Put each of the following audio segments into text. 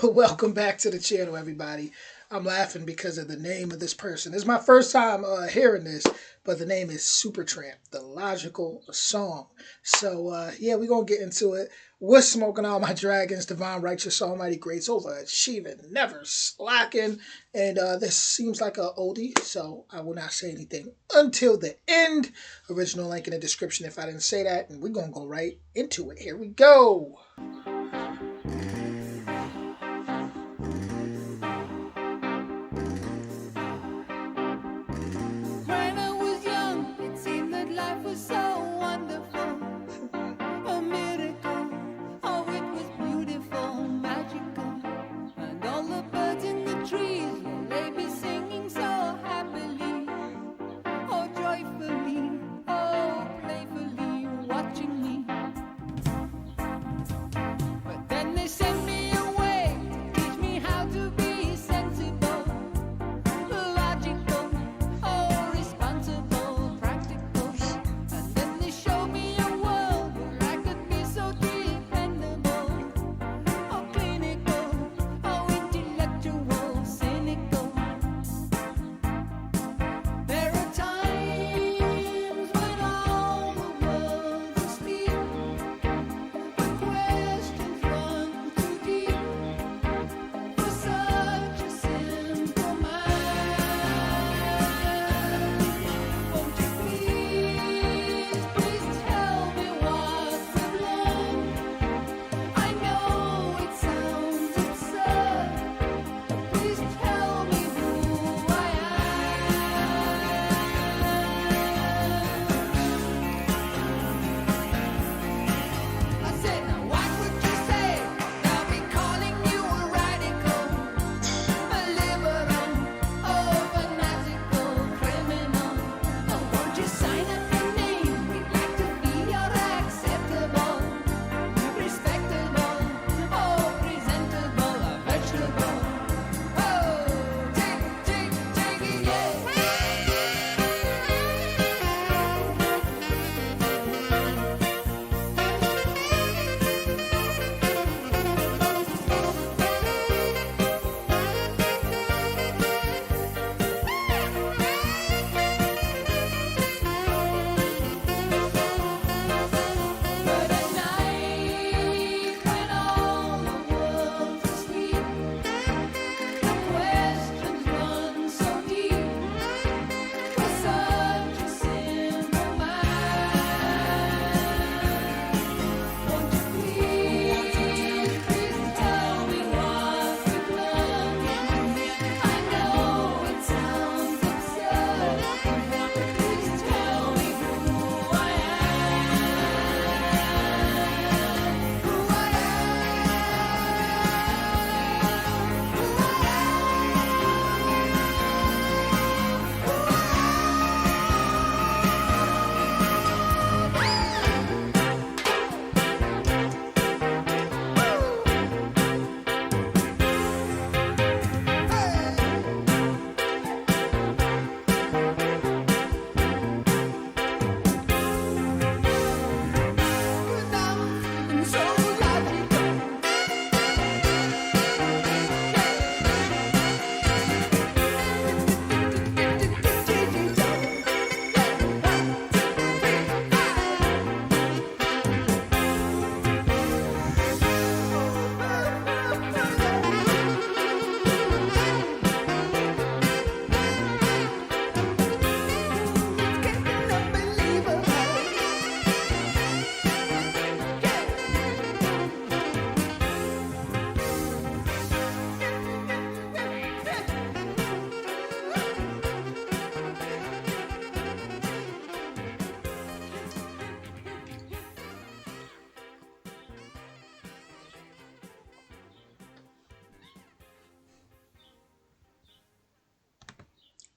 Welcome back to the channel, everybody. I'm laughing because of the name of this person. It's my first time hearing this, but the name is Supertramp, the logical song. So, yeah, we're going to get into it. What's smoking all my dragons, divine, righteous, almighty, greats, overachieving, never slacking. And this seems like a oldie, so I will not say anything until the end. Original link in the description if I didn't say that. And we're going to go right into it. Here we go.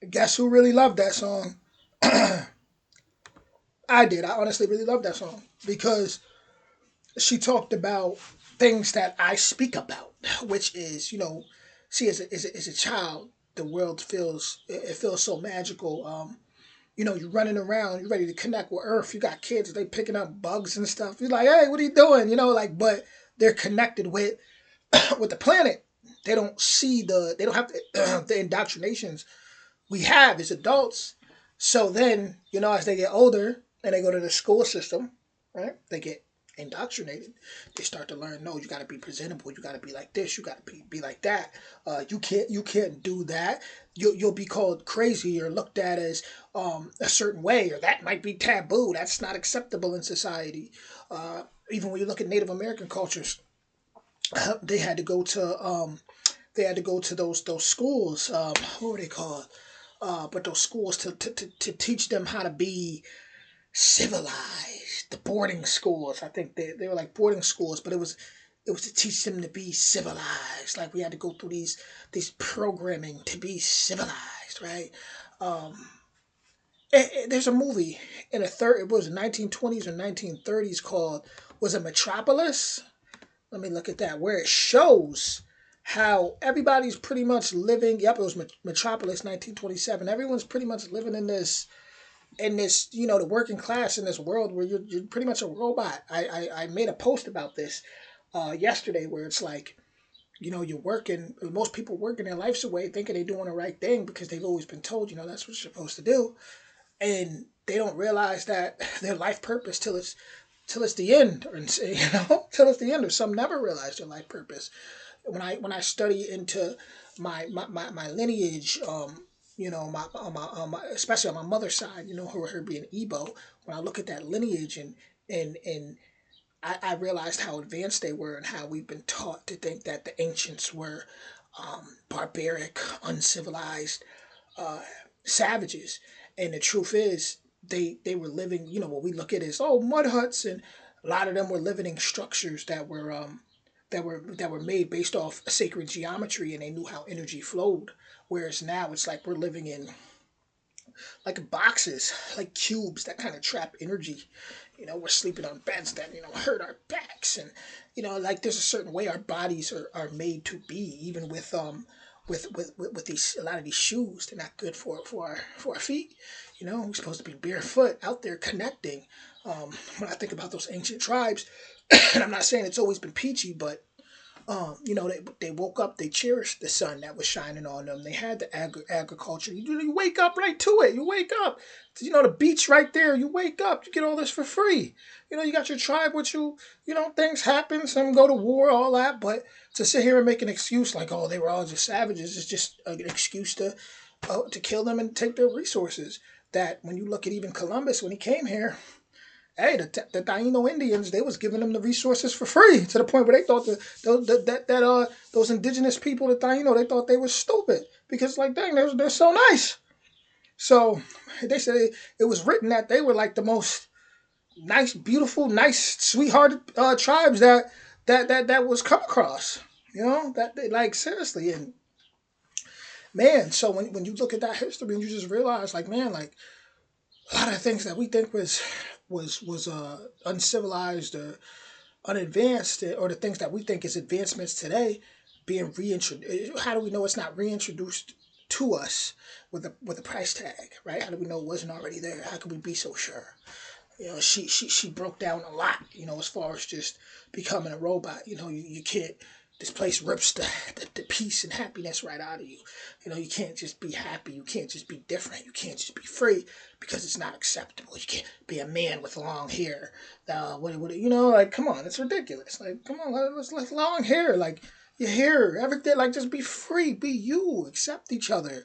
Guess who really loved that song? I did. I honestly really loved that song because she talked about things that I speak about, which is, see, as a child, the world feels so magical. You're running around, you're ready to connect with Earth. You got kids, they picking up bugs and stuff. You're like, hey, what are you doing? But they're connected with with the planet. they don't see they don't have the indoctrinations we have as adults. So then, as they get older and they go to the school system, right? They get indoctrinated. They start to learn, no, you got to be presentable. You got to be like this. You got to be like that. You can't do that. You'll be called crazy or looked at as a certain way, or that might be taboo. That's not acceptable in society. Even when you look at Native American cultures, they had to go to those schools. What were they called? But those schools to teach them how to be civilized. The boarding schools, I think they were like boarding schools, but it was to teach them to be civilized. Like we had to go through these programming to be civilized, right? Um, there's a movie in it was 1920s or 1930s called, was it Metropolis? Let me look at that, where it shows how everybody's pretty much living. Yep, it was Metropolis, 1927. Everyone's pretty much living in this, the working class in this world where you're pretty much a robot. I made a post about this yesterday, where it's like, you're working. Most people working their lives away thinking they're doing the right thing because they've always been told, that's what you're supposed to do, and they don't realize that their life purpose till it's the end, or till it's the end. Or some never realize their life purpose. When I study into my lineage, especially on my mother's side, her being Igbo. When I look at that lineage, and I realized how advanced they were, and how we've been taught to think that the ancients were barbaric, uncivilized savages. And the truth is, they were living, what we look at as, mud huts, and a lot of them were living in structures that were made based off sacred geometry, and they knew how energy flowed. Whereas now it's like we're living in like boxes, like cubes that kind of trap energy. We're sleeping on beds that hurt our backs, and like there's a certain way our bodies are made to be. Even with these, a lot of these shoes, they're not good for our feet. We're supposed to be barefoot out there connecting. When I think about those ancient tribes, and I'm not saying it's always been peachy, but they woke up, they cherished the sun that was shining on them. They had the agriculture. You wake up right to it. You wake up. The beach right there. You wake up. You get all this for free. You got your tribe with you. Things happen. Some go to war, all that. But to sit here and make an excuse like, oh, they were all just savages, is just an excuse to kill them and take their resources. That when you look at even Columbus, when he came here, hey, the Taino Indians, they was giving them the resources for free, to the point where they thought those indigenous people, the Taino, they thought they were stupid because, like, dang, they're so nice. So they said it was written that they were like the most nice, beautiful, nice, sweethearted tribes that was come across. That they, like, seriously. And man, so when you look at that history and you just realize, like, man, like, a lot of things that we think was uncivilized or unadvanced, or the things that we think is advancements today, being reintroduced. How do we know it's not reintroduced to us with a price tag, right? How do we know it wasn't already there? How can we be so sure? She broke down a lot, as far as just becoming a robot. You can't. This place rips the peace and happiness right out of you. You can't just be happy. You can't just be different. You can't just be free because it's not acceptable. You can't be a man with long hair. Like, come on, it's ridiculous. Like, come on, let's long hair. Like, your hair, everything. Like, just be free. Be you. Accept each other.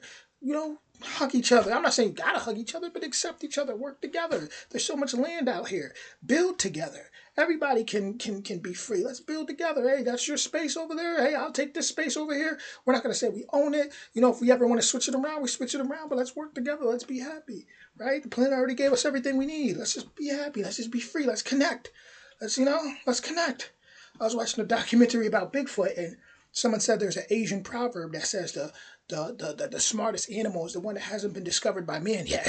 Hug each other. I'm not saying you gotta hug each other, but accept each other. Work together. There's so much land out here. Build together. Everybody can be free. Let's build together. Hey, that's your space over there. Hey, I'll take this space over here. We're not gonna say we own it. If we ever want to switch it around, we switch it around. But let's work together. Let's be happy. Right? The planet already gave us everything we need. Let's just be happy. Let's just be free. Let's connect. Let's connect. I was watching a documentary about Bigfoot, and someone said there's an Asian proverb that says the smartest animal is the one that hasn't been discovered by man yet.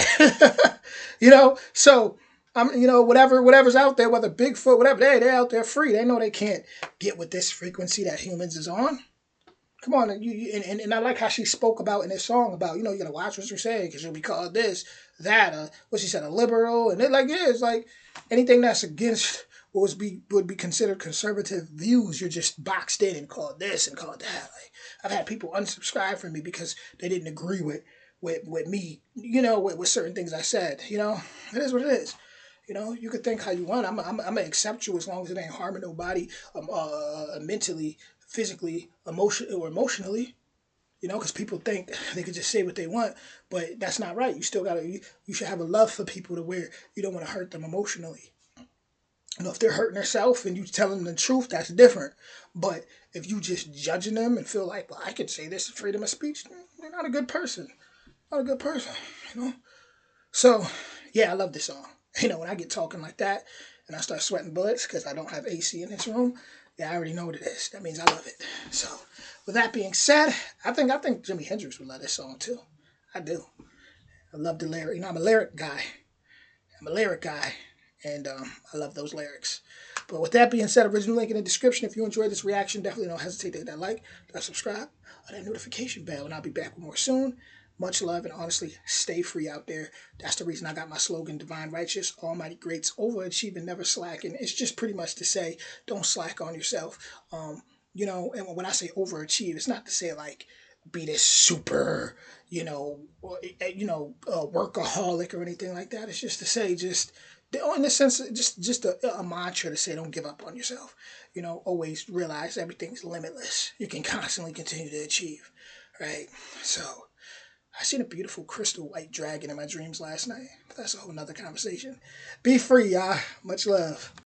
So whatever's out there, whether Bigfoot, whatever, they're out there free. They know they can't get with this frequency that humans is on. Come on, and I like how she spoke about in this song about, you gotta watch what you're saying because you'll be called this, that, what she said, a liberal, and they're like, yeah, it's like anything that's against would be considered conservative views, you're just boxed in and called this and called that. Like, I've had people unsubscribe from me because they didn't agree with me, with certain things I said. It is what it is. You could think how you want. I'm gonna accept you as long as it ain't harming nobody, mentally, physically, emotionally. Because people think they could just say what they want, but that's not right. You still gotta. You should have a love for people to where you don't want to hurt them emotionally. If they're hurting themselves and you tell them the truth, that's different. But if you just judging them and feel like, well, I could say this is freedom of speech, you're not a good person. Not a good person. You know. So, yeah, I love this song. When I get talking like that and I start sweating bullets because I don't have AC in this room, yeah, I already know what it is. That means I love it. So, with that being said, I think Jimi Hendrix would love this song too. I do. I love the lyric. I'm a lyric guy. And I love those lyrics. But with that being said, original link in the description. If you enjoyed this reaction, definitely don't hesitate to hit that like, that subscribe, or that notification bell, and I'll be back with more soon. Much love, and honestly, stay free out there. That's the reason I got my slogan, Divine Righteous, Almighty Greats, Overachieving, Never Slacking. It's just pretty much to say, don't slack on yourself. And when I say overachieve, it's not to say like be this super, workaholic or anything like that. It's just to say, just in the sense, just a mantra to say, don't give up on yourself. Always realize everything's limitless. You can constantly continue to achieve, right? So, I seen a beautiful crystal white dragon in my dreams last night. But that's a whole nother conversation. Be free, y'all. Much love.